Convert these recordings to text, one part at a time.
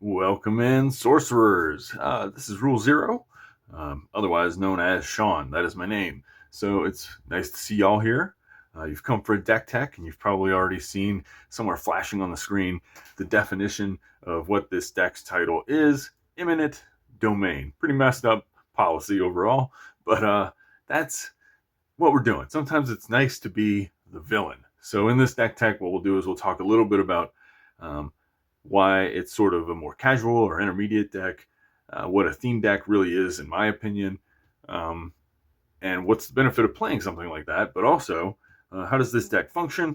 Welcome in, sorcerers. This is Rule Zero, otherwise known as Sean. That is my name. So it's nice to see y'all here. You've come for a deck tech, and you've probably already seen somewhere flashing on the screen the definition of what this deck's title is: Eminent Domain. Pretty messed up policy overall, but that's what we're doing. Sometimes it's nice to be the villain. So in this deck tech, what we'll do is we'll talk a little bit about why it's sort of a more casual or intermediate deck, what a theme deck really is, in my opinion, and what's the benefit of playing something like that, but also how does this deck function,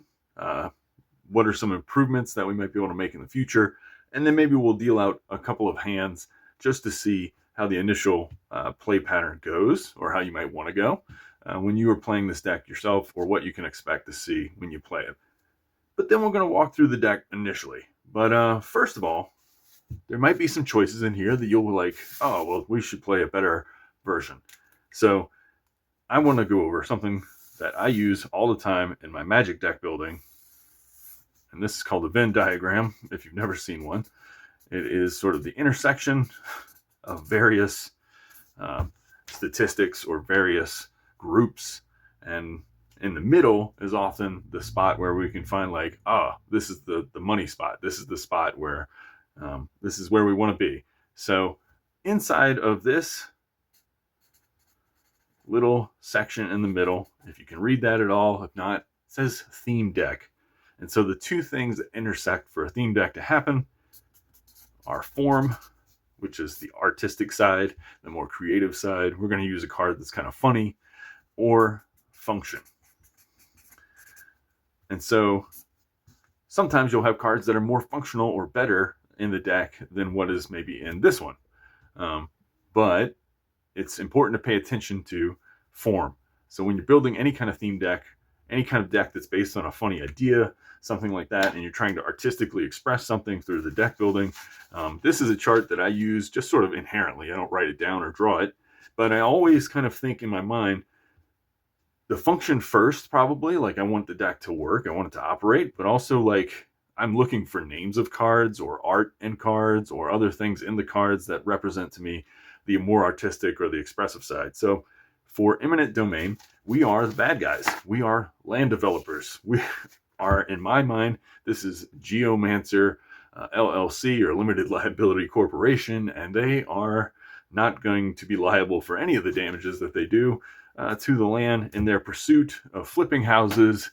what are some improvements that we might be able to make in the future, and then maybe we'll deal out a couple of hands just to see how the initial play pattern goes, or how you might want to go when you are playing this deck yourself, or what you can expect to see when you play it. But then we're going to walk through the deck initially. But first of all, there might be some choices in here that you'll be like, oh, well, we should play a better version. So I want to go over something that I use all the time in my Magic deck building. And this is called a Venn diagram, if you've never seen one. It is sort of the intersection of various statistics or various groups, and in the middle is often the spot where we can find like, this is the money spot. This is the spot where this is where we want to be. So inside of this little section in the middle, if you can read that at all, if not, it says theme deck. And so the two things that intersect for a theme deck to happen are form, which is the artistic side, the more creative side. We're going to use a card that's kind of funny, or function. And so sometimes you'll have cards that are more functional or better in the deck than what is maybe in this one. But it's important to pay attention to form. So when you're building any kind of theme deck, any kind of deck that's based on a funny idea, something like that, and you're trying to artistically express something through the deck building, this is a chart that I use just sort of inherently. I don't write it down or draw it, but I always kind of think in my mind, the function first, probably, like I want the deck to work, I want it to operate, but also like I'm looking for names of cards or art in cards or other things in the cards that represent to me the more artistic or the expressive side. So for Eminent Domain, we are the bad guys. We are land developers. We are, in my mind, this is Geomancer LLC, or Limited Liability Corporation, and they are not going to be liable for any of the damages that they do to the land in their pursuit of flipping houses,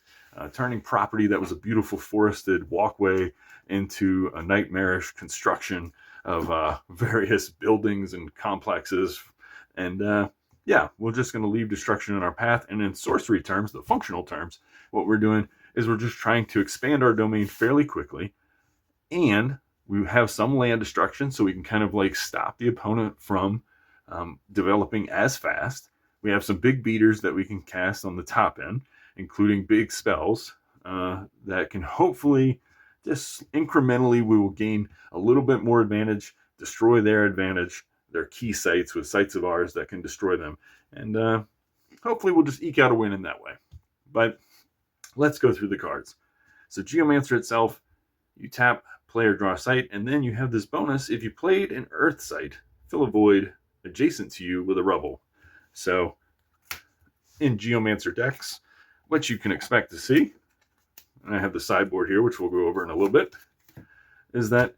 turning property that was a beautiful forested walkway into a nightmarish construction of various buildings and complexes. And we're just going to leave destruction in our path. And in sorcery terms, the functional terms, what we're doing is we're just trying to expand our domain fairly quickly. And we have some land destruction, so we can kind of like stop the opponent from developing as fast. We have some big beaters that we can cast on the top end, including big spells that can hopefully just incrementally, we will gain a little bit more advantage, destroy their advantage, their key sites with sites of ours that can destroy them. And hopefully we'll just eke out a win in that way. But let's go through the cards. So Geomancer itself, you tap, play or draw a site, and then you have this bonus. If you played an earth site, fill a void adjacent to you with a rubble. So in Geomancer decks, what you can expect to see, and I have the sideboard here, which we'll go over in a little bit, is that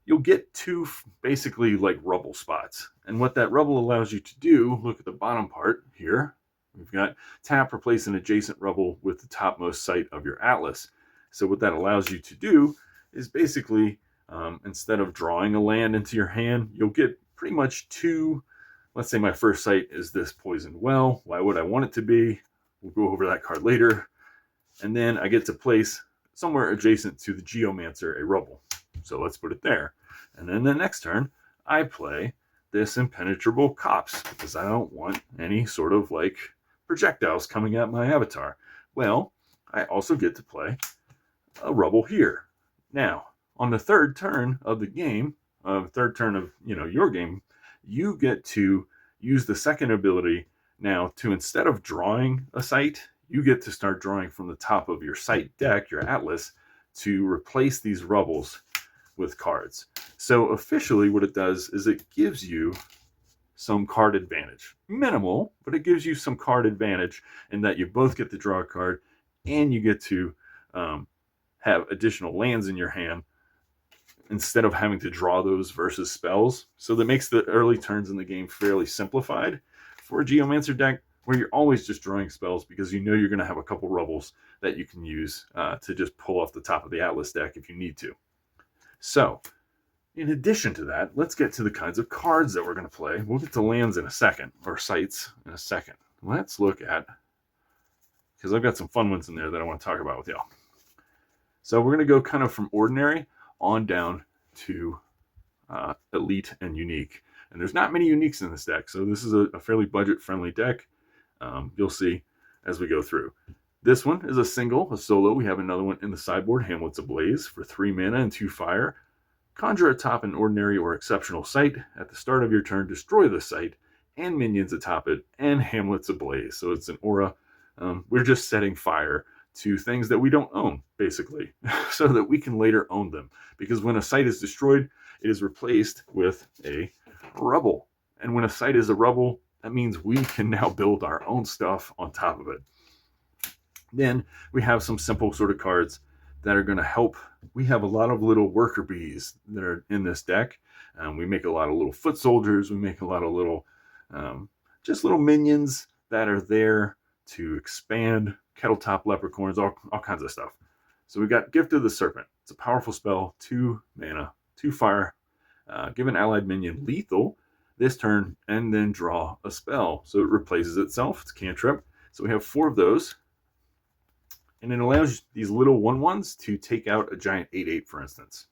you'll get two basically like rubble spots. And what that rubble allows you to do, look at the bottom part here, we've got tap, replace an adjacent rubble with the topmost site of your atlas. So what that allows you to do is basically, instead of drawing a land into your hand, you'll get pretty much two. Let's say my first site is this poisoned well. Why would I want it to be? We'll go over that card later. And then I get to place somewhere adjacent to the Geomancer a rubble. So let's put it there. And then the next turn, I play this impenetrable copse because I don't want any sort of like projectiles coming at my avatar. Well, I also get to play a rubble here. Now, on the third turn of the game, third turn of your game, you get to use the second ability now to, instead of drawing a site, you get to start drawing from the top of your site deck, your atlas, to replace these rubbles with cards. So officially what it does is it gives you some card advantage. Minimal, but it gives you some card advantage in that you both get to draw a card and you get to have additional lands in your hand instead of having to draw those versus spells. So that makes the early turns in the game fairly simplified for a Geomancer deck, where you're always just drawing spells because you know you're going to have a couple Rubbles that you can use to just pull off the top of the Atlas deck if you need to. So, in addition to that, let's get to the kinds of cards that we're going to play. We'll get to lands in a second, or sites in a second. Let's look at, because I've got some fun ones in there that I want to talk about with y'all. So we're going to go kind of from ordinary on down to elite and unique. And there's not many uniques in this deck, so this is a fairly budget-friendly deck. You'll see as we go through. This one is a single, a solo. We have another one in the sideboard, Hamlet's Ablaze, for 3 mana and 2 fire. Conjure atop an ordinary or exceptional site. At the start of your turn, destroy the site and minions atop it, and Hamlet's Ablaze. So it's an aura. We're just setting fire to things that we don't own, basically, so that we can later own them. Because when a site is destroyed, it is replaced with a rubble. And when a site is a rubble, that means we can now build our own stuff on top of it. Then we have some simple sort of cards that are going to help. We have a lot of little worker bees that are in this deck. We make a lot of little foot soldiers. We make a lot of little, just little minions that are there to expand, Kettletop leprechauns, all kinds of stuff. So we got Gift of the Serpent. It's a powerful spell, 2 mana, 2 fire. Give an allied minion lethal this turn and then draw a spell. So it replaces itself. It's cantrip. So we have 4 of those. And it allows these little 1/1s to take out a giant 8/8, for instance.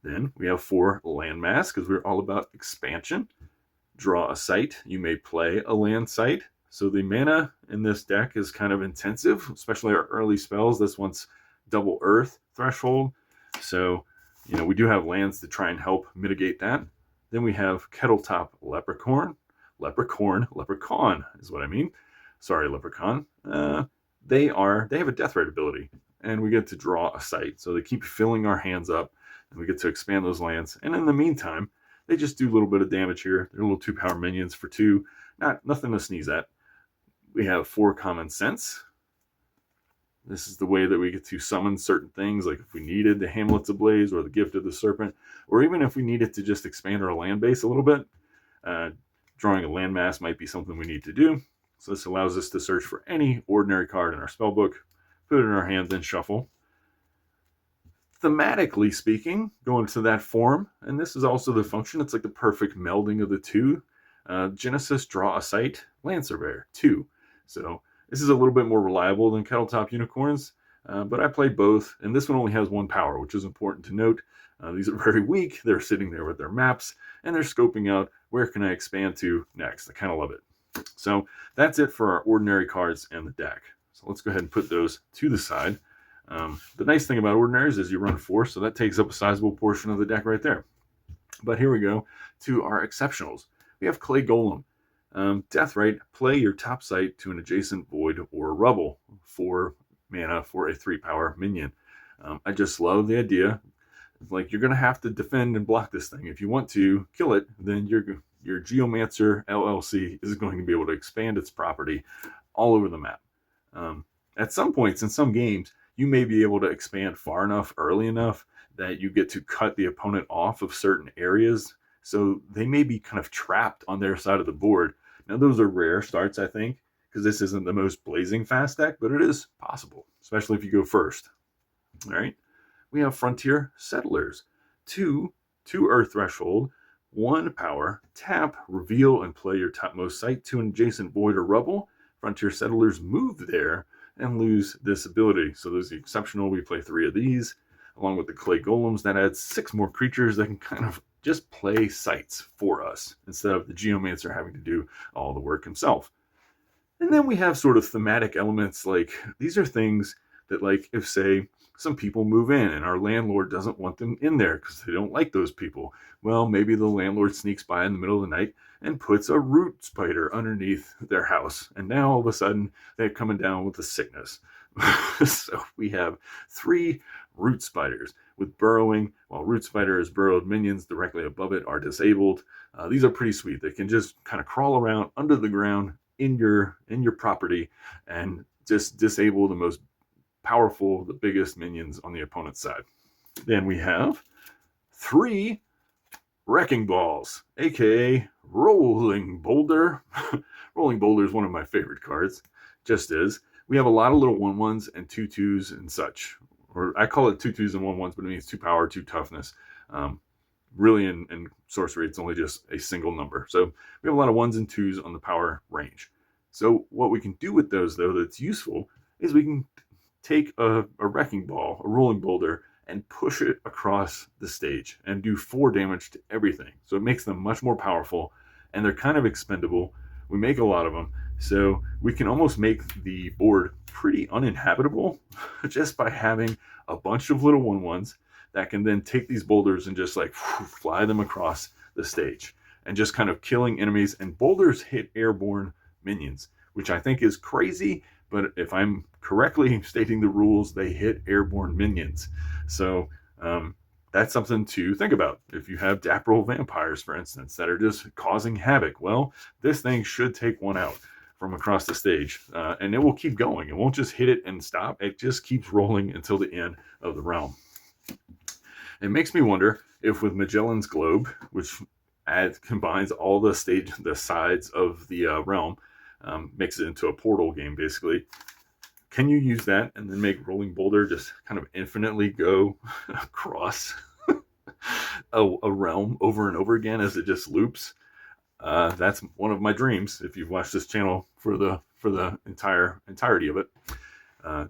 Then we have 4 landmass, because we're all about expansion. Draw a site. You may play a land site. So the mana in this deck is kind of intensive, especially our early spells. This one's double earth threshold. So, we do have lands to try and help mitigate that. Then we have Kettletop Leprechaun is what I mean. Sorry, Leprechaun. They have a death rate ability, and we get to draw a site. So they keep filling our hands up, and we get to expand those lands. And in the meantime, they just do a little bit of damage here. They're little 2-power minions for 2. Nothing to sneeze at. We have 4 Common Sense. This is the way that we get to summon certain things, like if we needed the Hamlet's Ablaze or the Gift of the Serpent, or even if we needed to just expand our land base a little bit. Drawing a landmass might be something we need to do. So this allows us to search for any ordinary card in our spellbook, put it in our hands, and shuffle. Thematically speaking, going to that form, and this is also the function, it's like the perfect melding of the two. Genesis, draw a site, Land Surveyor, 2. So this is a little bit more reliable than Kettletop Unicorns, but I play both, and this one only has 1 power, which is important to note. These are very weak. They're sitting there with their maps, and they're scoping out where can I expand to next. I kind of love it. So that's it for our ordinary cards and the deck. So let's go ahead and put those to the side. The nice thing about ordinaries is you run 4, so that takes up a sizable portion of the deck right there. But here we go to our exceptionals. We have Clay Golem. Death Rite, play your top site to an adjacent void or rubble, 4 mana for a 3-power minion. I just love the idea. Like, you're going to have to defend and block this thing. If you want to kill it, then your Geomancer LLC is going to be able to expand its property all over the map. At some points in some games, you may be able to expand far enough, early enough, that you get to cut the opponent off of certain areas. So they may be kind of trapped on their side of the board. Now, those are rare starts, I think, because this isn't the most blazing fast deck, but it is possible, especially if you go first. All right. We have Frontier Settlers. 2 earth threshold, 1 power, tap, reveal, and play your topmost site to an adjacent void or rubble. Frontier Settlers move there and lose this ability. So there's the exceptional. We play 3 of these, along with the Clay Golems. That adds 6 more creatures that can kind of just play sites for us, instead of the Geomancer having to do all the work himself. And then we have sort of thematic elements, like these are things that, like, if, say, some people move in and our landlord doesn't want them in there because they don't like those people, well, maybe the landlord sneaks by in the middle of the night and puts a root spider underneath their house, and now all of a sudden they're coming down with a sickness. So we have 3 root spiders. with burrowing, while Root Spider's burrowed minions directly above it are disabled. These are pretty sweet. They can just kind of crawl around under the ground in your property and just disable the most powerful, the biggest minions on the opponent's side. Then we have 3 Wrecking Balls, aka Rolling Boulder. Rolling Boulder is one of my favorite cards, just is. We have a lot of little 1/1s and 2/2s and such. Or I call it 2/2s and 1/1s, but it means 2 power, 2 toughness. Really, in Sorcery, it's only just a single number. So we have a lot of 1s and 2s on the power range. So what we can do with those, though, that's useful, is we can take a Wrecking Ball, a Rolling Boulder, and push it across the stage and do 4 damage to everything. So it makes them much more powerful, and they're kind of expendable. We make a lot of them, so we can almost make the board pretty uninhabitable just by having a bunch of little 1/1s that can then take these boulders and just like fly them across the stage and just kind of killing enemies. And boulders hit airborne minions, which I think is crazy, but if I'm correctly stating the rules, they hit airborne minions. So that's something to think about. If you have Dapple vampires, for instance, that are just causing havoc, well, this thing should take one out from across the stage, and it will keep going. It won't just hit it and stop. It just keeps rolling until the end of the realm. It makes me wonder if with Magellan's Globe, which combines all the sides of the realm, makes it into a portal game, basically. Can you use that and then make Rolling Boulder just kind of infinitely go across a realm over and over again as it just loops? That's one of my dreams. If you've watched this channel for the entirety of it,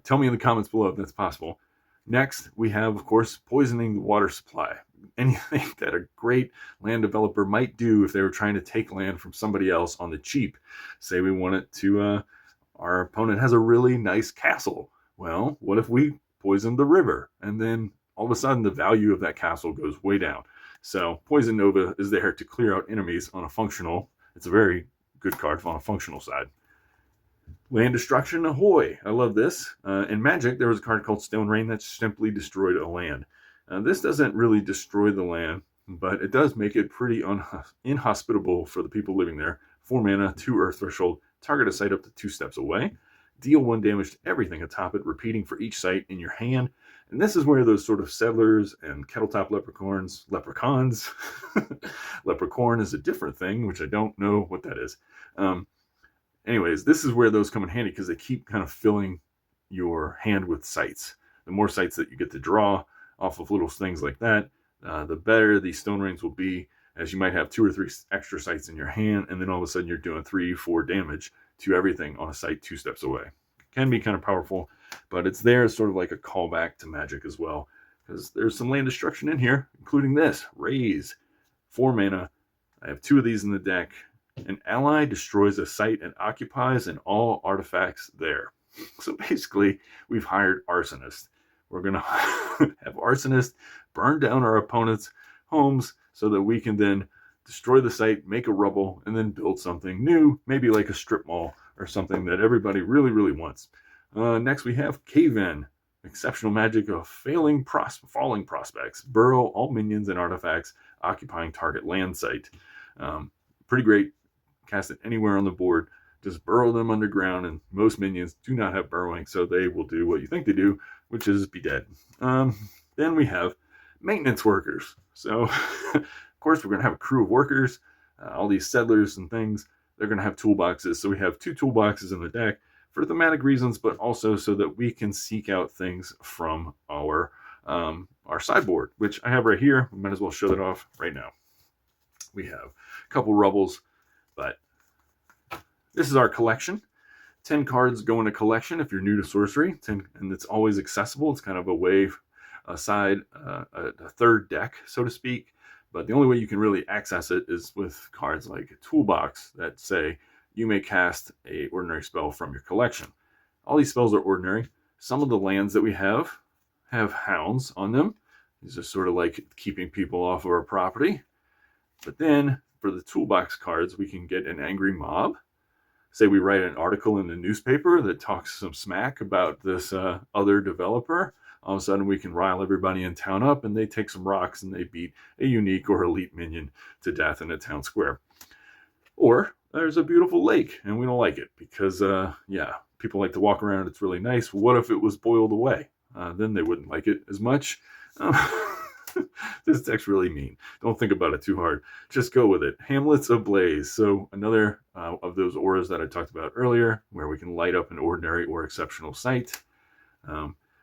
tell me in the comments below if that's possible. Next, we have, of course, poisoning the water supply. Anything that a great land developer might do if they were trying to take land from somebody else on the cheap. Say we want it to, our opponent has a really nice castle. Well, what if we poison the river? And then all of a sudden the value of that castle goes way down. So Poison Nova is there to clear out enemies on a functional. It's a very good card on a functional side. Land Destruction, ahoy! I love this. In Magic, there was a card called Stone Rain that simply destroyed a land. This doesn't really destroy the land, but it does make it pretty inhospitable for the people living there. 4 mana, 2 Earth Threshold, target a site up to 2 steps away. Deal 1 damage to everything atop it, repeating for each site in your hand. And this is where those sort of settlers and Kettletop leprechauns, leprechaun is a different thing, which I don't know what that is. Anyways, this is where those come in handy because they keep kind of filling your hand with sites. The more sites that you get to draw off of little things like that, the better these Stone Rains will be, as you might have 2 or 3 extra sites in your hand, and then all of a sudden you're doing 3-4 damage to everything on a site 2 steps away. Can be kind of powerful, but it's there as sort of like a callback to Magic as well, because there's some land destruction in here, including this, Raze. 4 mana. I have 2 of these in the deck. An ally destroys a site and occupies and all artifacts there. So basically, we've hired arsonists. We're going to have arsonists burn down our opponent's homes so that we can then destroy the site, make a rubble, and then build something new, maybe like a strip mall or something that everybody really, really wants. Next, we have Cave-In. Exceptional magic of falling prospects. Burrow all minions and artifacts occupying target land site. Pretty great. Cast it anywhere on the board. Just burrow them underground, and most minions do not have burrowing, so they will do what you think they do, which is be dead. Then we have maintenance workers. So, of course, we're going to have a crew of workers, all these settlers and things. They're going to have toolboxes. So we have 2 toolboxes in the deck for thematic reasons, but also so that we can seek out things from our sideboard, which I have right here. We might as well show that off right now. We have a couple Rubbles, but this is our collection. 10 cards go in a collection if you're new to Sorcery, and it's always accessible. It's kind of a way aside, a third deck, so to speak. But the only way you can really access it is with cards like a toolbox that say you may cast a ordinary spell from your collection. All these spells are ordinary. Some of the lands that we have hounds on them. These are sort of like keeping people off of our property. But then for the toolbox cards, we can get an angry mob. Say we write an article in the newspaper that talks some smack about this other developer. all of a sudden we can rile everybody in town up, and they take some rocks and they beat a unique or elite minion to death in a town square. Or there's a beautiful lake and we don't like it because, yeah, people like to walk around. It's really nice. What if it was boiled away? Then they wouldn't like it as much. This deck's really mean. Don't think about it too hard. Just go with it. Hamlet's Ablaze. So another of those auras that I talked about earlier, where we can light up an ordinary or exceptional site.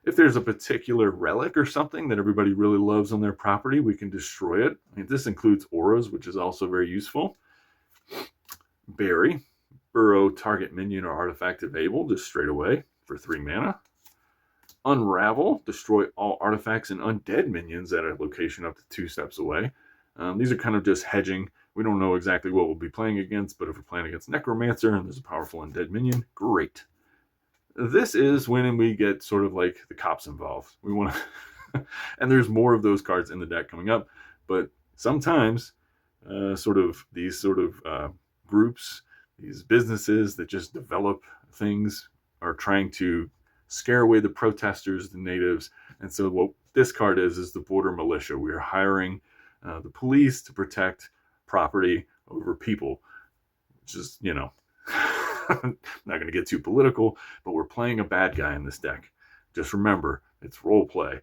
If there's a particular relic or something that everybody really loves on their property, we can destroy it. I mean, this includes auras, which is also very useful. Bury. Burrow target minion or artifact of Abel, just straight away for 3 mana. Unravel, destroy all artifacts and undead minions at a location up to 2 steps away. These are kind of just hedging. We don't know exactly what we'll be playing against, but if we're playing against Necromancer and there's a powerful undead minion, great. This is when we get sort of like the cops involved. We want to, and there's more of those cards in the deck coming up, but sometimes these groups, these businesses that just develop things are trying to scare away the protesters, the natives. And so what this card is the border militia. We are hiring the police to protect property over people, which is, I'm not going to get too political, but we're playing a bad guy in this deck. Just remember, it's role play.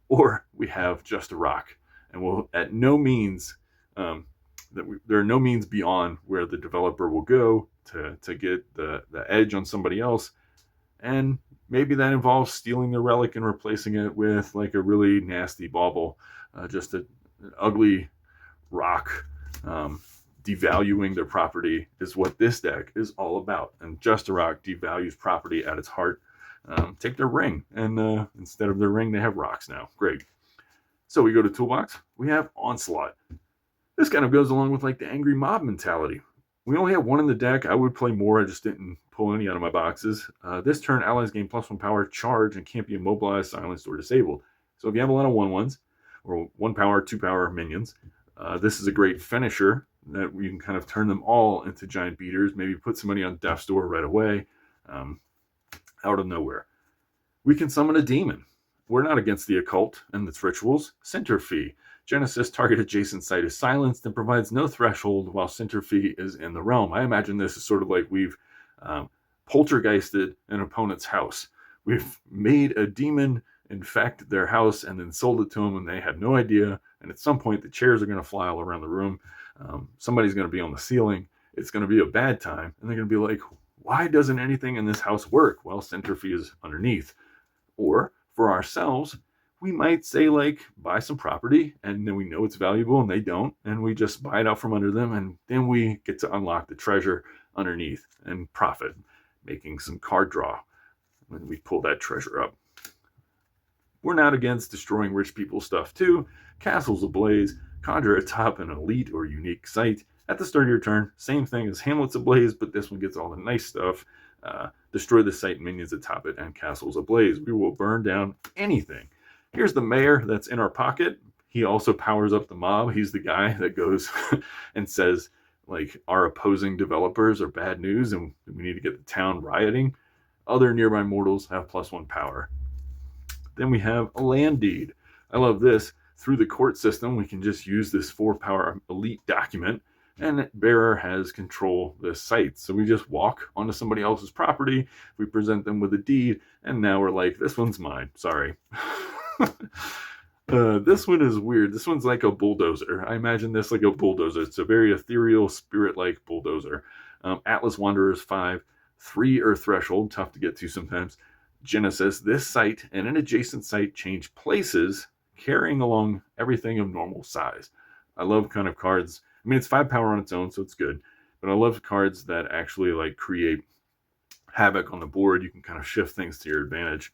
Or we have just a rock, and we'll at no means there are no means beyond where the developer will go to get the edge on somebody else. And maybe that involves stealing the relic and replacing it with like a really nasty bauble, just an ugly rock. Devaluing their property is what this deck is all about. And Just a Rock devalues property at its heart. Take their ring, and instead of their ring, they have rocks now. Great. So we go to Toolbox. We have Onslaught. This kind of goes along with like the angry mob mentality. We only have 1 in the deck. I would play more. I just didn't pull any out of my boxes. This turn, allies gain +1 power, charge, and can't be immobilized, silenced, or disabled. So if you have a lot of 1/1s, or 1 power, 2 power minions, this is a great finisher that you can kind of turn them all into giant beaters. Maybe put somebody on death's door right away, out of nowhere. We can summon a demon. We're not against the occult and its rituals. Centerfee. Genesis, target adjacent site is silenced and provides no threshold while Centerfee is in the realm. I imagine this is sort of like we've poltergeisted an opponent's house. We've made a demon infect their house and then sold it to them, and they have no idea. And at some point, the chairs are going to fly all around the room. Somebody's going to be on the ceiling. It's going to be a bad time. And they're going to be like, why doesn't anything in this house work? Well, Centerfee is underneath. Or for ourselves, we might say, like, buy some property, and then we know it's valuable, and they don't, and we just buy it out from under them, and then we get to unlock the treasure underneath and profit, making some card draw when we pull that treasure up. We're not against destroying rich people's stuff, too. Castles Ablaze, conjure atop an elite or unique site. At the start of your turn, same thing as Hamlet's Ablaze, but this one gets all the nice stuff. Destroy the site minions atop it and Castles Ablaze. We will burn down anything. Here's the mayor that's in our pocket. He also powers up the mob. He's the guy that goes and says, like, our opposing developers are bad news and we need to get the town rioting. Other nearby mortals have +1 power. Then we have a land deed. I love this. Through the court system, we can just use this 4 power elite document, and bearer has control this site. So we just walk onto somebody else's property, we present them with a deed, and now we're like, this one's mine. Sorry. This one is weird. This one's like a bulldozer. I imagine this like a bulldozer. It's a very ethereal, spirit-like bulldozer. Atlas Wanderers 5, 3 Earth Threshold, tough to get to sometimes. Genesis, this site and an adjacent site change places, carrying along everything of normal size. I love kind of cards. I mean, it's 5 power on its own, so it's good. But I love cards that actually like create havoc on the board. You can kind of shift things to your advantage.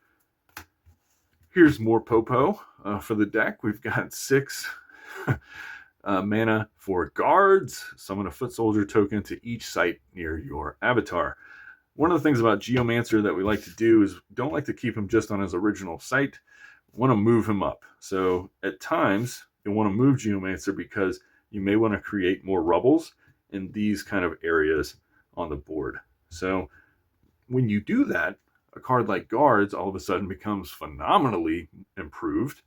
Here's more Popo for the deck. We've got 6 mana for guards. Summon a foot soldier token to each site near your avatar. One of the things about Geomancer that we like to do is don't like to keep him just on his original site. We want to move him up. So at times, you want to move Geomancer because you may want to create more Rubbles in these kind of areas on the board. So when you do that, a card like Guards all of a sudden becomes phenomenally improved.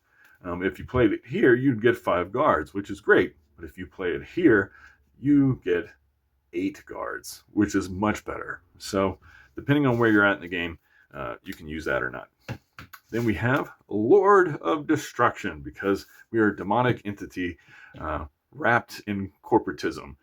If you played it here, you'd get 5 guards, which is great. But if you play it here, you get 8 guards, which is much better. So depending on where you're at in the game, you can use that or not. Then we have Lord of Destruction, because we are a demonic entity wrapped in corporatism.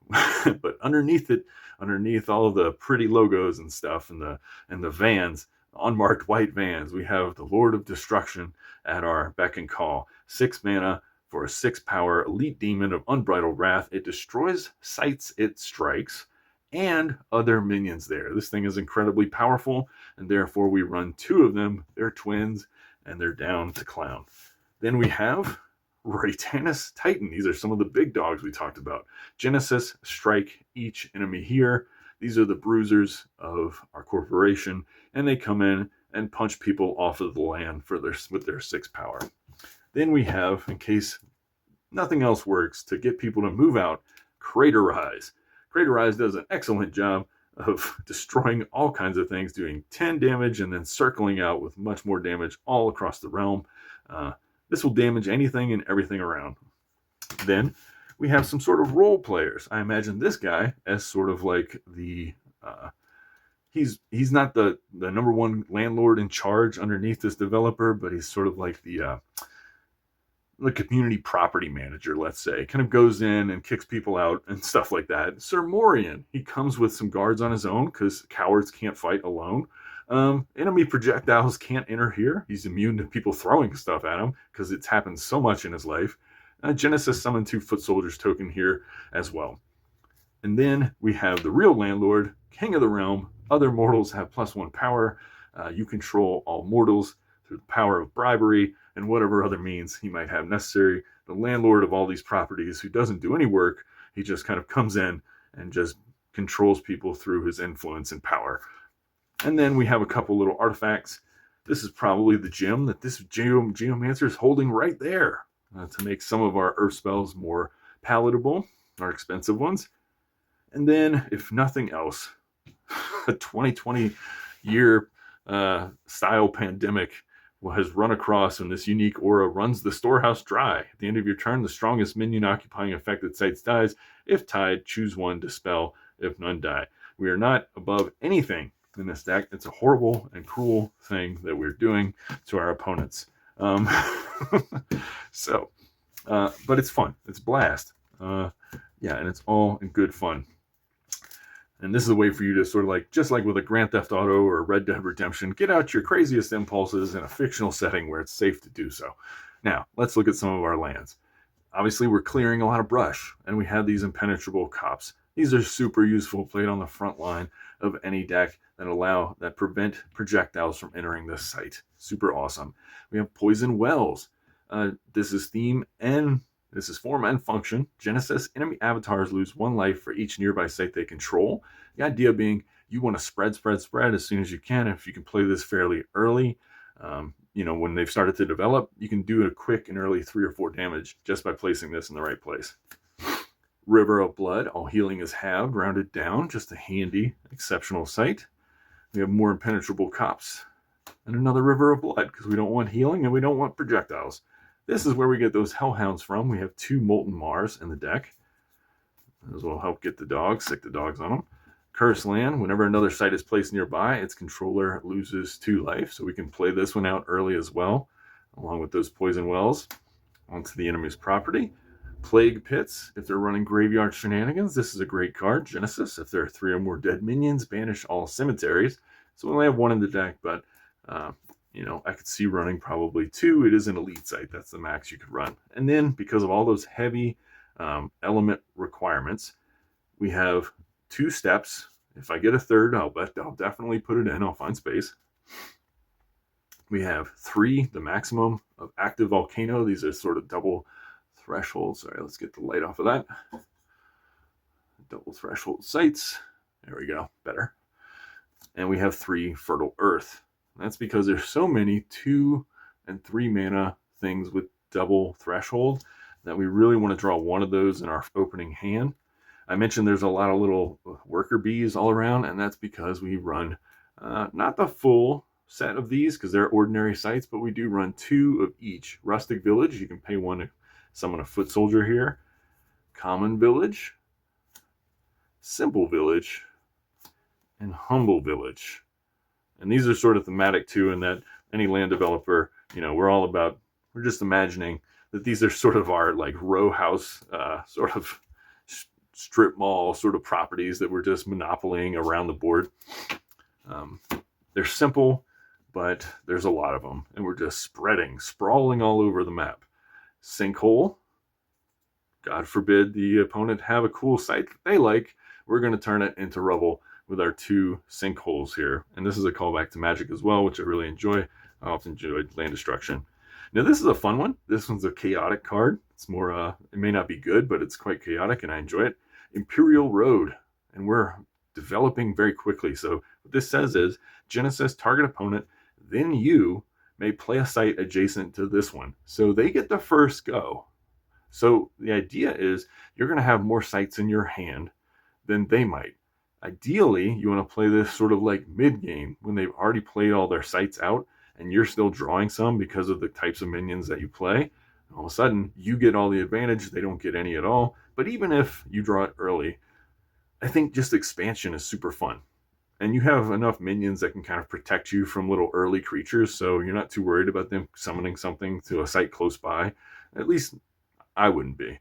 But underneath it, underneath all of the pretty logos and stuff and the vans, unmarked white vans, we have the Lord of Destruction at our beck and call. 6 mana for a 6 power elite demon of unbridled wrath. It destroys sites it strikes and other minions there. This thing is incredibly powerful, and therefore we run 2 of them. They're twins, and they're down to clown. Then we have Raytanus Titan. These are some of the big dogs we talked about. Genesis, strike each enemy here. These are the bruisers of our corporation, and they come in and punch people off of the land with their 6 power. Then we have, in case nothing else works, to get people to move out, Craterize. Craterize does an excellent job of destroying all kinds of things, doing 10 damage and then circling out with much more damage all across the realm. This will damage anything and everything around. Then we have some sort of role players. I imagine this guy as sort of like the he's not the number one landlord in charge underneath this developer, but he's sort of like the community property manager, let's say. Kind of goes in and kicks people out and stuff like that. Sir Morian, he comes with some guards on his own because cowards can't fight alone. Enemy projectiles can't enter here. He's immune to people throwing stuff at him because it's happened so much in his life. Genesis summoned 2 foot soldiers token here as well. And then we have the real landlord, king of the realm. Other mortals have +1 power. You control all mortals through the power of bribery and whatever other means he might have necessary. The landlord of all these properties, who doesn't do any work, he just kind of comes in and just controls people through his influence and power. And then we have a couple little artifacts. This is probably the gem that this Geomancer is holding right there to make some of our earth spells more palatable, our expensive ones. And then, if nothing else, a 2020 year style pandemic has run across, and this unique aura runs the storehouse dry. At the end of your turn, the strongest minion occupying affected sites dies. If tied, choose 1 to spell. If none, die. We are not above anything in this deck. It's a horrible and cruel thing that we're doing to our opponents. But it's fun. It's blast. And it's all in good fun. And this is a way for you to sort of like, just like with a Grand Theft Auto or a Red Dead Redemption, get out your craziest impulses in a fictional setting where it's safe to do so. Now, let's look at some of our lands. Obviously, we're clearing a lot of brush, and we have these impenetrable cops. These are super useful, played on the front line of any deck that prevent projectiles from entering this site. Super awesome. We have Poison Wells. This is form and function. Genesis, enemy avatars lose 1 life for each nearby site they control. The idea being you want to spread as soon as you can. If you can play this fairly early, when they've started to develop, you can do a quick and early 3 or 4 damage just by placing this in the right place. River of Blood, all healing is halved, rounded down, just a handy, exceptional sight. We have more impenetrable cops and another River of Blood because we don't want healing and we don't want projectiles. This is where we get those Hellhounds from. We have 2 Molten Mars in the deck. Those will help get the dogs, sick the dogs on them. Curse Land, whenever another site is placed nearby, its controller loses 2 life. So we can play this one out early as well, along with those Poison Wells, onto the enemy's property. Plague Pits, if they're running graveyard shenanigans, this is a great card. Genesis, if there are 3 or more dead minions, banish all cemeteries. So we only have 1 in the deck, but I could see running probably 2. It is an elite site. That's the max you could run. And then, because of all those heavy element requirements, we have 2 steps. If I get a third, I'll definitely put it in. I'll find space. We have 3, the maximum of active volcano. These are sort of double thresholds. Sorry, let's get the light off of that. Double threshold sites. There we go. Better. And we have 3 fertile earth. That's because there's so many 2 and 3 mana things with double threshold that we really want to draw 1 of those in our opening hand. I mentioned there's a lot of little worker bees all around, and that's because we run Not the full set of these because they're ordinary sites, but we do run 2 of each. Rustic Village, you can pay 1 to summon a foot soldier here. Common Village, Simple Village, and Humble Village. And these are sort of thematic too, in that any land developer, we're just imagining that these are sort of our like row house sort of strip mall sort of properties that we're just monopolying around the board. They're simple, but there's a lot of them, and we're just sprawling all over the map. Sinkhole, God forbid the opponent have a cool site that they like, we're going to turn it into Rubble with our 2 sinkholes here. And this is a callback to Magic as well, which I really enjoy. I often enjoy land destruction. Now this is a fun one. This one's a chaotic card. It's more, it may not be good, but it's quite chaotic and I enjoy it. Imperial Road. And we're developing very quickly. So what this says is, Genesis, target opponent, then you may play a site adjacent to this one. So they get the first go. So the idea is you're going to have more sites in your hand than they might. Ideally, you want to play this sort of like mid-game when they've already played all their sites out and you're still drawing some because of the types of minions that you play. All of a sudden, you get all the advantage. They don't get any at all. But even if you draw it early, I think just expansion is super fun. And you have enough minions that can kind of protect you from little early creatures, so you're not too worried about them summoning something to a site close by. At least I wouldn't be.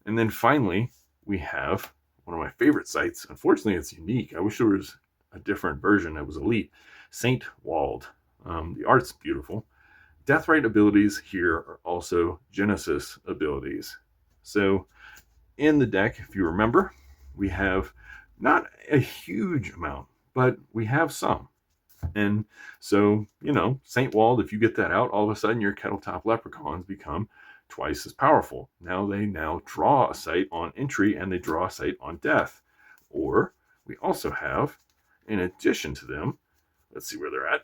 And then finally, we have one of my favorite sites. Unfortunately, it's unique. I wish there was a different version that was elite. Saint Wald. The art's beautiful. Deathrite abilities here are also Genesis abilities. So in the deck, if you remember, we have not a huge amount, but we have some. And so, Saint Wald, if you get that out, all of a sudden your Kettletop Leprechauns become twice as powerful. Now they draw a site on entry and they draw a site on death. Or we also have, in addition to them, let's see where they're at,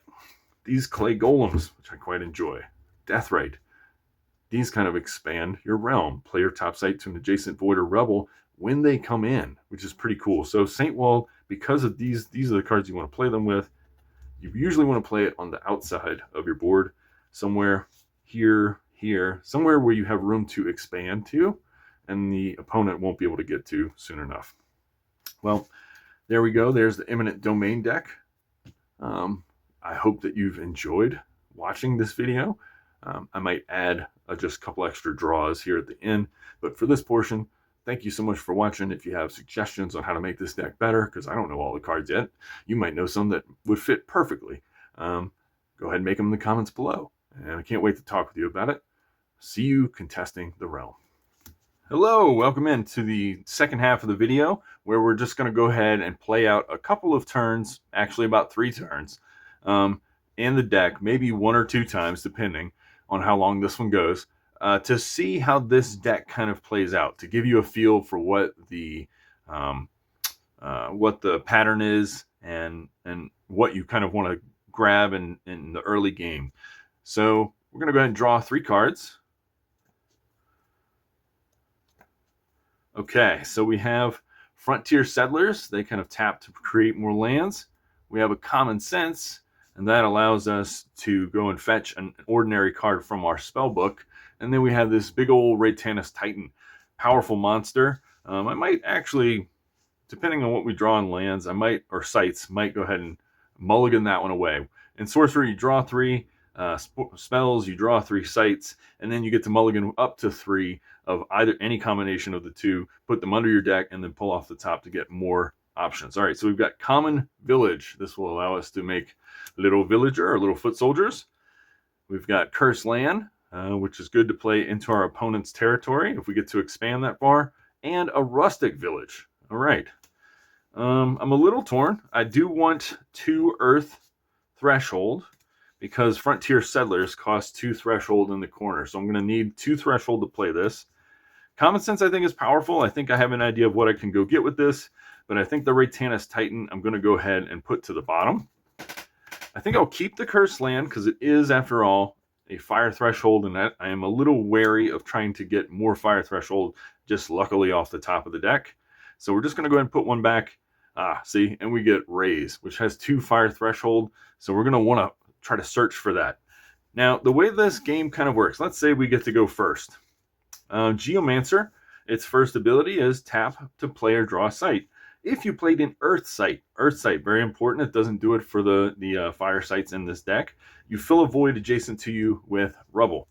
these clay golems, which I quite enjoy. Deathrite. These kind of expand your realm. Play your top site to an adjacent void or rebel when they come in, which is pretty cool. So Saint Wald, because of these are the cards you want to play them with. You usually want to play it on the outside of your board, somewhere here, somewhere where you have room to expand to, and the opponent won't be able to get to soon enough. Well, there we go. There's the Eminent Domain deck. I hope that you've enjoyed watching this video. I might add just a couple extra draws here at the end, but for this portion, thank you so much for watching. If you have suggestions on how to make this deck better, because I don't know all the cards yet, you might know some that would fit perfectly. Go ahead and make them in the comments below. And I can't wait to talk with you about it. See you contesting the realm. Hello, welcome into the second half of the video, where we're just going to go ahead and play out a couple of turns, actually about 3 turns, in the deck, maybe 1 or 2 times, depending on how long this one goes. To see how this deck kind of plays out, to give you a feel for what the pattern is and what you kind of want to grab in the early game. So we're going to go ahead and draw 3 cards. Okay, so we have Frontier Settlers. They kind of tap to create more lands. We have a Common Sense, and that allows us to go and fetch an ordinary card from our spell book. And then we have this big old Raytanis Titan, powerful monster. I might actually, depending on what we draw in lands, or sites, might go ahead and mulligan that one away. In Sorcery, you draw 3 spells, you draw 3 sites, and then you get to mulligan up to 3 of any combination of the 2, put them under your deck, and then pull off the top to get more options. All right, so we've got Common Village. This will allow us to make little villager or little foot soldiers. We've got Cursed Land, which is good to play into our opponent's territory if we get to expand that far, and a Rustic Village. All right. I'm a little torn. I do want 2 Earth Threshold because Frontier Settlers cost 2 Threshold in the corner, so I'm going to need 2 Threshold to play this. Common Sense, I think, is powerful. I think I have an idea of what I can go get with this, but I think the Raytanis Titan I'm going to go ahead and put to the bottom. I think I'll keep the Cursed Land because it is, after all, a Fire Threshold, and I am a little wary of trying to get more Fire Threshold just luckily off the top of the deck. So we're just going to go ahead and put one back. See, and we get Raze, which has 2 fire threshold, so we're going to want to try to search for that. Now, the way this game kind of works, let's say we get to go first. Geomancer, its first ability is tap to play or draw a site. If you played an Earth Site, very important, it doesn't do it for the fire sites in this deck, you fill a void adjacent to you with Rubble.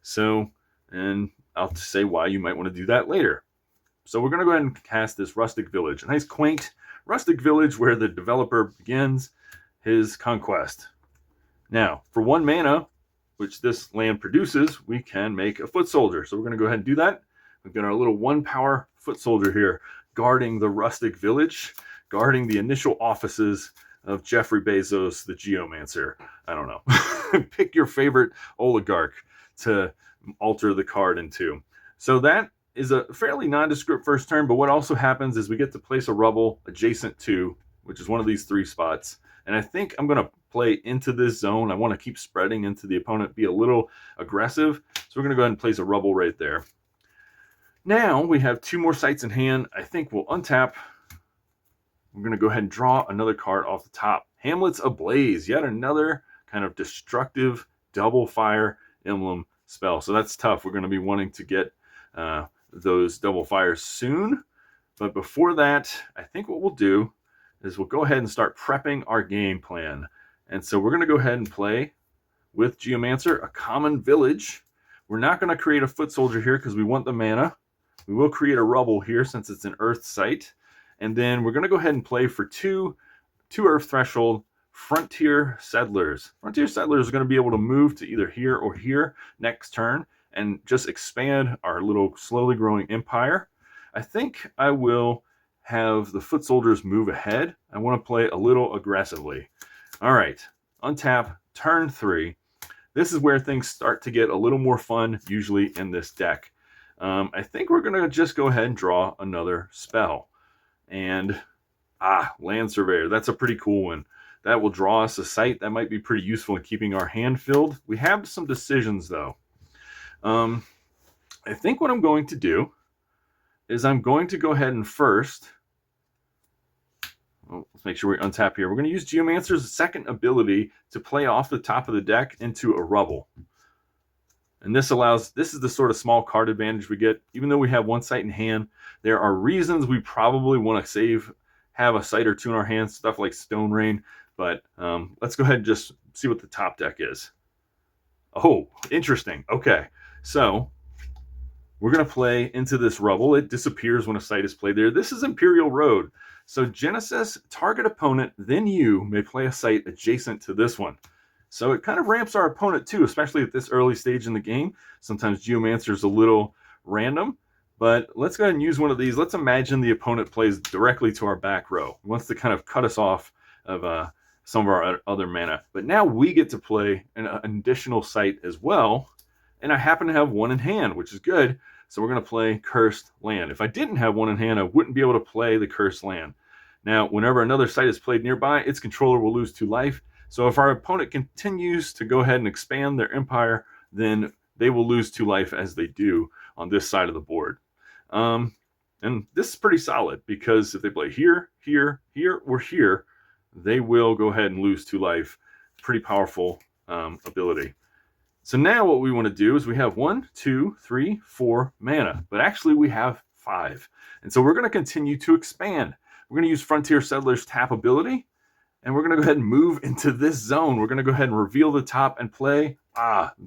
So, and I'll say why you might want to do that later. So we're going to go ahead and cast this Rustic Village, a nice quaint rustic village where the developer begins his conquest. Now, for 1 mana, which this land produces, we can make a foot soldier. So we're going to go ahead and do that. We've got our little 1 power foot soldier here, guarding the rustic village, guarding the initial offices of Jeffrey Bezos, the Geomancer. I don't know. Pick your favorite oligarch to alter the card into. So that is a fairly nondescript first turn, but what also happens is we get to place a Rubble adjacent to, which is one of these 3 spots. And I think I'm going to play into this zone. I want to keep spreading into the opponent, be a little aggressive. So we're going to go ahead and place a Rubble right there. Now we have 2 more sites in hand. I think we'll untap. We're going to go ahead and draw another card off the top. Hamlet's Ablaze, yet another kind of destructive double fire emblem spell. So that's tough. We're going to be wanting to get those double fires soon. But before that, I think what we'll do is we'll go ahead and start prepping our game plan. And so we're going to go ahead and play with Geomancer a common village. We're not going to create a foot soldier here because we want the mana. We will create a Rubble here since it's an Earth site. And then we're going to go ahead and play for 2 Earth threshold Frontier Settlers. Frontier Settlers are going to be able to move to either here or here next turn and just expand our little slowly growing empire. I think I will have the foot soldiers move ahead. I want to play a little aggressively. All right, untap, turn 3. This is where things start to get a little more fun, usually in this deck. I think we're going to just go ahead and draw another spell. And, Land Surveyor, that's a pretty cool one. That will draw us a site. That might be pretty useful in keeping our hand filled. We have some decisions, though. I think what I'm going to do is I'm going to go ahead and first, let's make sure we untap here. We're going to use Geomancer's second ability to play off the top of the deck into a Rubble. And this is the sort of small card advantage we get. Even though we have 1 site in hand, there are reasons we probably want to have a site or 2 in our hands, stuff like Stone Rain. But let's go ahead and just see what the top deck is. Oh, interesting. Okay, so we're going to play into this Rubble. It disappears when a site is played there. This is Imperial Road. So Genesis, target opponent, then you may play a site adjacent to this one. So it kind of ramps our opponent too, especially at this early stage in the game. Sometimes Geomancer is a little random, but let's go ahead and use one of these. Let's imagine the opponent plays directly to our back row. He wants to kind of cut us off of some of our other mana. But now we get to play an additional site as well, and I happen to have 1 in hand, which is good. So we're going to play Cursed Land. If I didn't have 1 in hand, I wouldn't be able to play the Cursed Land. Now, whenever another site is played nearby, its controller will lose 2 life. So if our opponent continues to go ahead and expand their empire, then they will lose 2 life as they do on this side of the board. And this is pretty solid because if they play here, here, here, or here, they will go ahead and lose 2 life. Pretty powerful ability. So now what we want to do is we have 1, 2, 3, 4 mana, but actually we have 5. And so we're going to continue to expand. We're going to use Frontier Settlers tap ability. And we're going to go ahead and move into this zone. We're going to go ahead and reveal the top and play,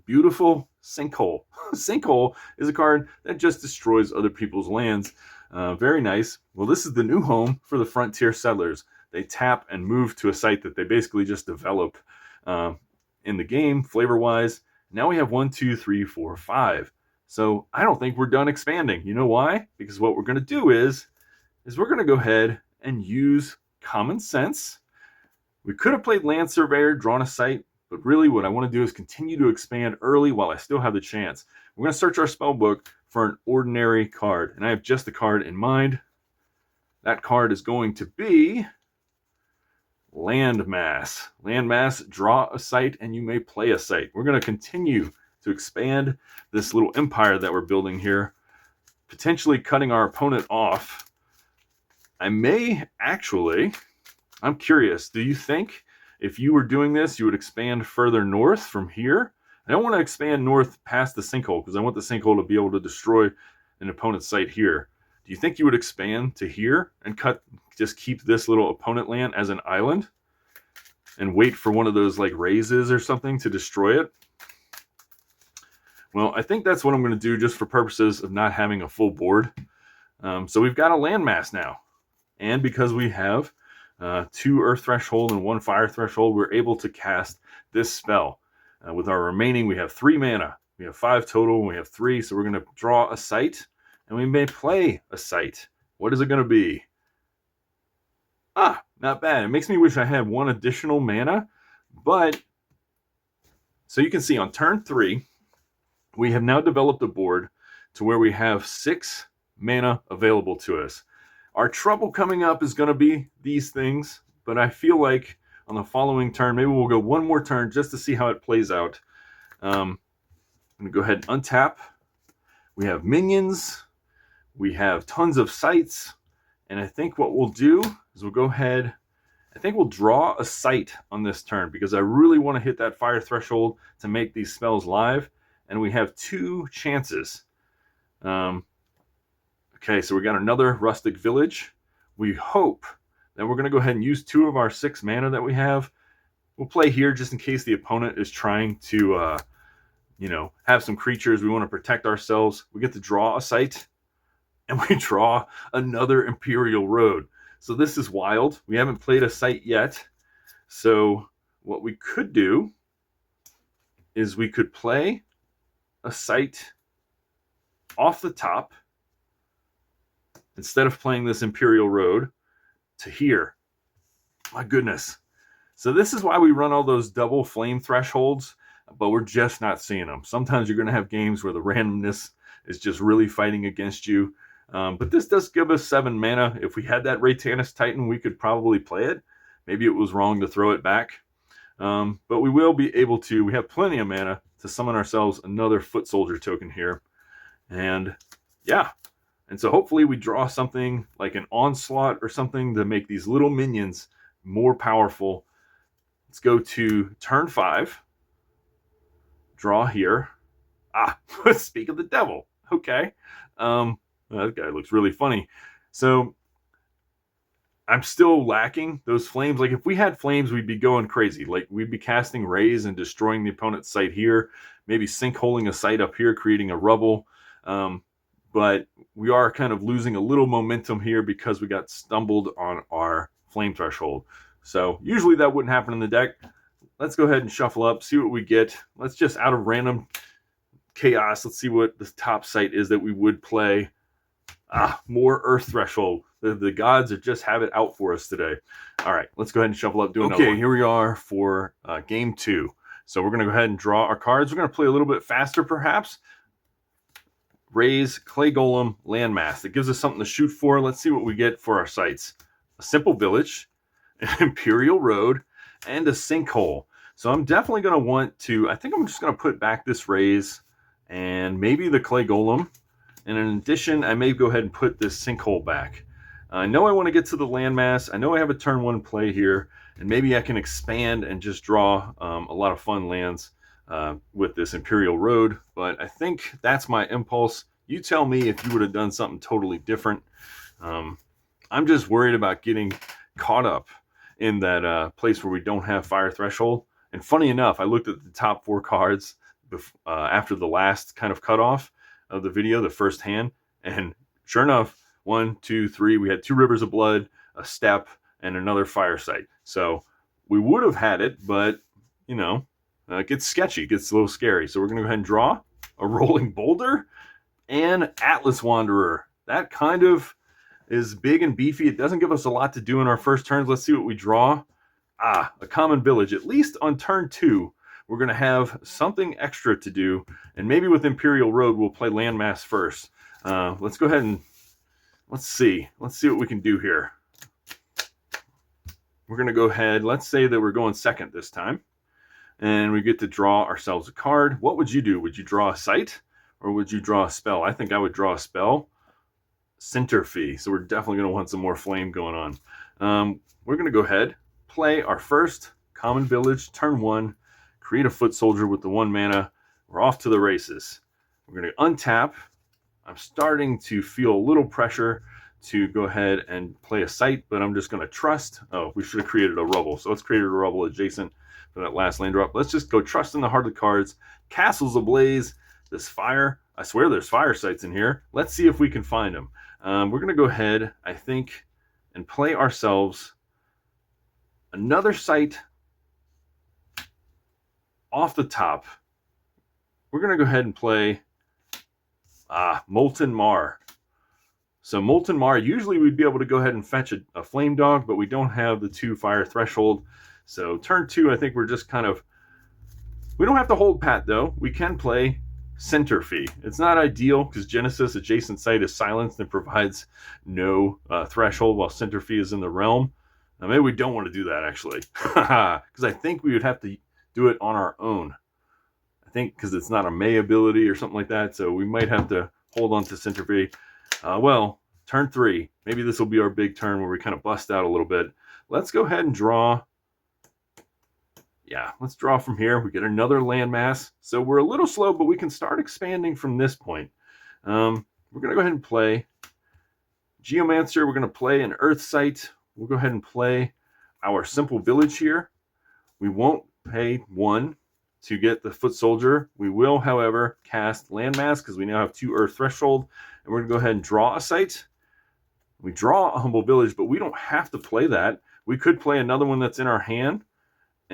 beautiful Sinkhole. Sinkhole is a card that just destroys other people's lands. Very nice. Well, this is the new home for the Frontier Settlers. They tap and move to a site that they basically just develop in the game, flavor-wise. Now we have 1, 2, 3, 4, 5. So I don't think we're done expanding. You know why? Because what we're going to do is we're going to go ahead and use common sense. We could have played Land Surveyor, drawn a site, but really what I want to do is continue to expand early while I still have the chance. We're going to search our spell book for an ordinary card, and I have just the card in mind. That card is going to be Landmass. Landmass, draw a site, and you may play a site. We're going to continue to expand this little empire that we're building here, potentially cutting our opponent off I may actually, I'm curious, do you think if you were doing this, you would expand further north from here? I don't want to expand north past the sinkhole because I want the sinkhole to be able to destroy an opponent's site here. Do you think you would expand to here and just keep this little opponent land as an island and wait for one of those like Razes or something to destroy it? Well, I think that's what I'm going to do just for purposes of not having a full board. So we've got a landmass now. And because we have 2 Earth Threshold and 1 Fire Threshold, we're able to cast this spell. With our remaining, we have 3 mana. We have 5 total, and we have 3. So we're going to draw a site, and we may play a site. What is it going to be? Not bad. It makes me wish I had 1 additional mana. But, so you can see on turn 3, we have now developed a board to where we have 6 mana available to us. Our trouble coming up is going to be these things, but I feel like on the following turn, maybe we'll go 1 more turn just to see how it plays out. I'm going to go ahead and untap. We have minions. We have tons of sites. And I think what we'll do is we'll go ahead, I think we'll draw a site on this turn because I really want to hit that Fire Threshold to make these spells live. And we have 2 chances. Okay, so we got another Rustic Village. We hope that we're going to go ahead and use 2 of our 6 mana that we have. We'll play here just in case the opponent is trying to, have some creatures. We want to protect ourselves. We get to draw a site, and we draw another Imperial Road. So this is wild. We haven't played a site yet. So what we could do is we could play a site off the top instead of playing this Imperial Road to here. My goodness. So this is why we run all those double flame thresholds, but we're just not seeing them. Sometimes you're going to have games where the randomness is just really fighting against you. But this does give us 7 mana. If we had that Raytanis Titan, we could probably play it. Maybe it was wrong to throw it back. But we will be able to. We have plenty of mana to summon ourselves another Foot Soldier token here. And yeah. And so hopefully we draw something like an Onslaught or something to make these little minions more powerful. Let's go to turn 5. Draw here. Speak of the devil. Okay. That guy looks really funny. So I'm still lacking those flames. Like if we had flames, we'd be going crazy. Like we'd be casting Rays and destroying the opponent's site here. Maybe sinkholing a site up here, creating a Rubble. But we are kind of losing a little momentum here because we got stumbled on our flame threshold. So usually that wouldn't happen in the deck. Let's go ahead and shuffle up, see what we get. Let's just, out of random chaos, let's see what the top site is that we would play. More Earth Threshold. The gods are just have it out for us today. All right, let's go ahead and shuffle up, do another one. Okay, here we are for game 2. So we're going to go ahead and draw our cards. We're going to play a little bit faster, perhaps. Raise, Clay Golem, Landmass. It gives us something to shoot for. Let's see what we get for our sites. A Simple Village, an Imperial Road, and a Sinkhole. So I'm definitely going to want to, I think I'm just going to put back this Raise and maybe the Clay Golem. And in addition, I may go ahead and put this Sinkhole back. I know I want to get to the landmass. I know I have a turn 1 play here, and maybe I can expand and just draw a lot of fun lands with this Imperial Road. But I think that's my impulse. You tell me if you would have done something totally different. I'm just worried about getting caught up in that place where we don't have Fire Threshold. And funny enough, I looked at the top 4 cards after the last kind of cutoff of the video, the first hand, and sure enough, 1, 2, 3, we had 2 Rivers of Blood, a Step, and another Fire Site. So we would have had it, but it gets sketchy, it gets a little scary. So we're going to go ahead and draw a Rolling Boulder and Atlas Wanderer. That kind of is big and beefy. It doesn't give us a lot to do in our first turns. Let's see what we draw. A Common Village. At least on turn 2, we're going to have something extra to do. And maybe with Imperial Road, we'll play Landmass first. Let's go ahead and let's see. Let's see what we can do here. We're going to go ahead. Let's say that we're going second this time. And we get to draw ourselves a card. What would you do? Would you draw a site or would you draw a spell? I think I would draw a spell. center fee. So we're definitely going to want some more flame going on. We're going to go ahead, play our first common village, turn 1, create a foot soldier with the 1 mana. We're off to the races. We're going to untap. I'm starting to feel a little pressure to go ahead and play a site, but I'm just going to trust. Oh, we should have created a Rubble. So let's create a Rubble adjacent for that last land drop. Let's just go trust in the heart of the cards. Castles ablaze. This fire. I swear there's fire sites in here. Let's see if we can find them. We're going to go ahead, I think, and play ourselves another site off the top. We're going to go ahead and play Molten Mar. So Molten Mar, usually we'd be able to go ahead and fetch a Flame Dog, but we don't have the 2 fire threshold. So turn 2, I think we're just kind of, we don't have to hold pat though. We can play Center Fee. It's not ideal because Genesis adjacent site is silenced and provides no threshold while Center Fee is in the realm. Now maybe we don't want to do that actually, because I think we would have to do it on our own. I think because it's not a May ability or something like that, so we might have to hold on to Center Fee. Well, turn 3. Maybe this will be our big turn where we kind of bust out a little bit. Let's go ahead and draw. Yeah, let's draw from here. We get another landmass. So we're a little slow, but we can start expanding from this point. We're going to go ahead and play Geomancer. We're going to play an Earth Site. We'll go ahead and play our Simple Village here. We won't pay 1 to get the Foot Soldier. We will, however, cast Landmass because we now have 2 Earth Threshold. And we're going to go ahead and draw a site. We draw a Humble Village, but we don't have to play that. We could play another one that's in our hand.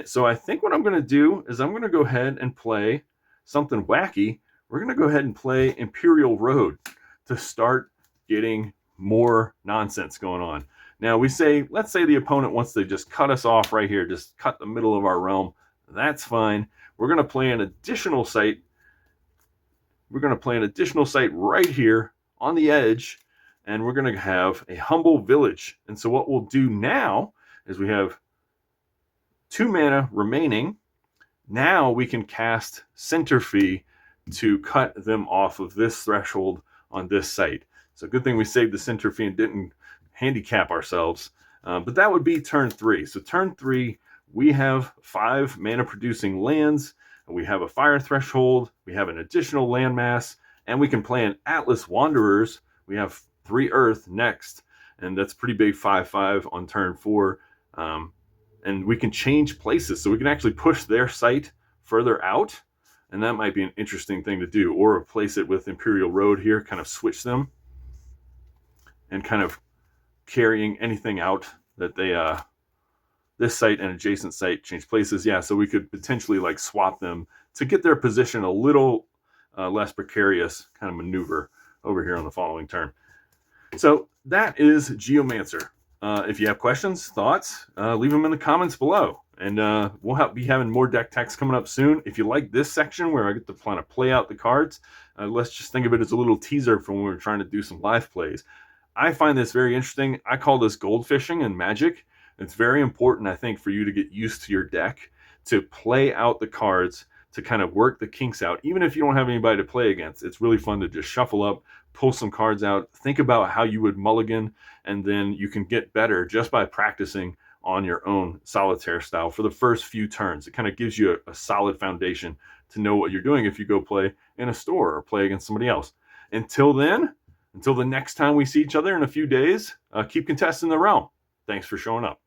So I think what I'm going to do is I'm going to go ahead and play something wacky. We're going to go ahead and play Imperial Road to start getting more nonsense going on. Now we say, let's say the opponent wants to just cut us off right here, just cut the middle of our realm. That's fine. We're going to play an additional site. We're going to play an additional site right here on the edge, and we're going to have a Humble Village. And so what we'll do now is we have 2 mana remaining. Now we can cast Center Fee to cut them off of this threshold on this site. So good thing we saved the Center Fee and didn't handicap ourselves. But that would be turn 3. So turn 3, we have 5 mana producing lands. We have a fire threshold. We have an additional landmass. And we can play an Atlas Wanderers. We have 3 Earth next. And that's pretty big 5/5 on turn 4. And we can change places. So we can actually push their site further out. And that might be an interesting thing to do. Or replace it with Imperial Road here. Kind of switch them. And kind of carrying anything out that they... this site and adjacent site change places. Yeah, so we could potentially like swap them to get their position a little less precarious kind of maneuver over here on the following turn. So that is Geomancer. If you have questions, thoughts, leave them in the comments below. And we'll be having more deck techs coming up soon. If you like this section where I get to kind of play out the cards, let's just think of it as a little teaser from when we're trying to do some live plays. I find this very interesting. I call this gold fishing in Magic. It's very important, I think, for you to get used to your deck, to play out the cards, to kind of work the kinks out. Even if you don't have anybody to play against, it's really fun to just shuffle up, pull some cards out, think about how you would mulligan, and then you can get better just by practicing on your own solitaire style for the first few turns. It kind of gives you a solid foundation to know what you're doing if you go play in a store or play against somebody else. Until then, until the next time we see each other in a few days, keep contesting the realm. Thanks for showing up.